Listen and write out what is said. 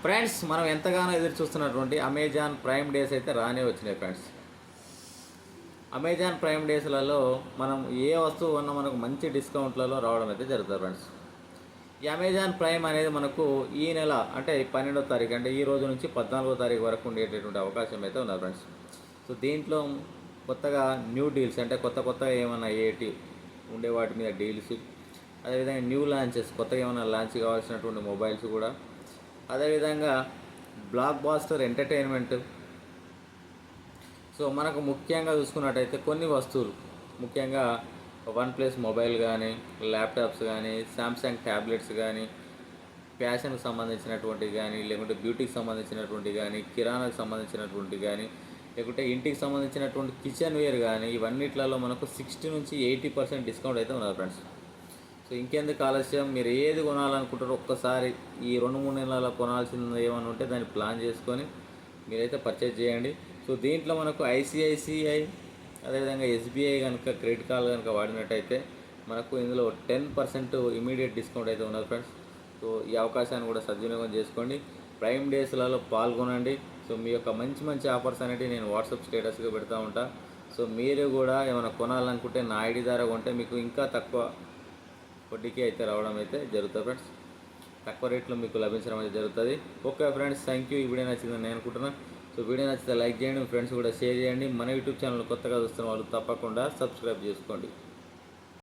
Friends, మనం ఎంతగానో ఎదురు చూస్తున్నటువంటి అమెజాన్ ప్రైమ్ డేస్ అయితే రానే వచ్చినాయి ఫ్రెండ్స్. అమెజాన్ ప్రైమ్ డేస్లలో మనం ఏ వస్తువు ఉన్నా మనకు మంచి డిస్కౌంట్లలో రావడం అయితే జరుగుతుంది ఫ్రెండ్స్. ఈ అమెజాన్ ప్రైమ్ అనేది మనకు ఈ నెల అంటే 12వ తారీఖు అంటే ఈ రోజు నుంచి 14వ తారీఖు వరకు ఉండేటటువంటి అవకాశం అయితే ఉన్నది ఫ్రెండ్స్. సో దీంట్లో కొత్తగా న్యూ డీల్స్ అంటే కొత్తగా ఏమైనా ఏటి ఉండే వాటి మీద డీల్స్, అదేవిధంగా న్యూ లాంచెస్ కొత్తగా ఏమైనా లాంచ్ కావాల్సినటువంటి మొబైల్స్ కూడా, అదేవిధంగా బ్లాక్ బాస్టర్ ఎంటర్టైన్మెంట్. సో మనకు ముఖ్యంగా చూసుకున్నట్టయితే కొన్ని వస్తువులు ముఖ్యంగా వన్ప్లస్ మొబైల్ కానీ, ల్యాప్టాప్స్ కానీ, శాంసంగ్ ట్యాబ్లెట్స్ కానీ, ఫ్యాషన్కి సంబంధించినటువంటివి కానీ, లేకుంటే బ్యూటీకి సంబంధించినటువంటి కానీ, కిరాణాకు సంబంధించినటువంటి కానీ, లేకుంటే ఇంటికి సంబంధించినటువంటి కిచెన్ వేర్ కానీ, ఇవన్నిట్లలో మనకు 60 నుంచి 80% డిస్కౌంట్ అయితే ఉన్నది ఫ్రెండ్స్. సో ఇంకెందుకు ఆలస్యం, మీరు ఏది కొనాలనుకుంటారో ఒక్కసారి ఈ 2-3 నెలల కొనాల్సింది ఏమైనా ఉంటే దాన్ని ప్లాన్ చేసుకొని మీరైతే పర్చేజ్ చేయండి. సో దీంట్లో మనకు ఐసిఐసిఐ అదేవిధంగా ఎస్బీఐ కనుక క్రెడిట్ కార్డ్ కనుక వాడినట్టయితే మనకు ఇందులో 10% ఇమీడియట్ డిస్కౌంట్ అయితే ఉన్నది ఫ్రెండ్స్. సో ఈ అవకాశాన్ని కూడా సద్వినియోగం చేసుకోండి, ప్రైమ్ డేస్లలో పాల్గొనండి. సో మీ యొక్క మంచి ఆఫర్స్ అనేవి నేను వాట్సాప్ స్టేటస్గా పెడతా ఉంటా. సో మీరు కూడా ఏమైనా కొనాలనుకుంటే నా ఐడి ద్వారా కొంటే మీకు ఇంకా తక్కువ వడ్డీకి అయితే రావడం అయితే జరుగుతుంది ఫ్రెండ్స్. తక్కువ రేట్లో మీకు లభించడం అయితే జరుగుతుంది. Okay friends, thank you. ఈ వీడియో నచ్చిందని నేను అనుకుంటున్నాను. సో వీడియో నచ్చితే లైక్ చేయండి, మీ ఫ్రెండ్స్ కూడా షేర్ చేయండి. మన యూట్యూబ్ ఛానల్ కొత్తగా చూస్తున్న వాళ్ళు తప్పకుండా సబ్స్క్రైబ్ చేసుకోండి.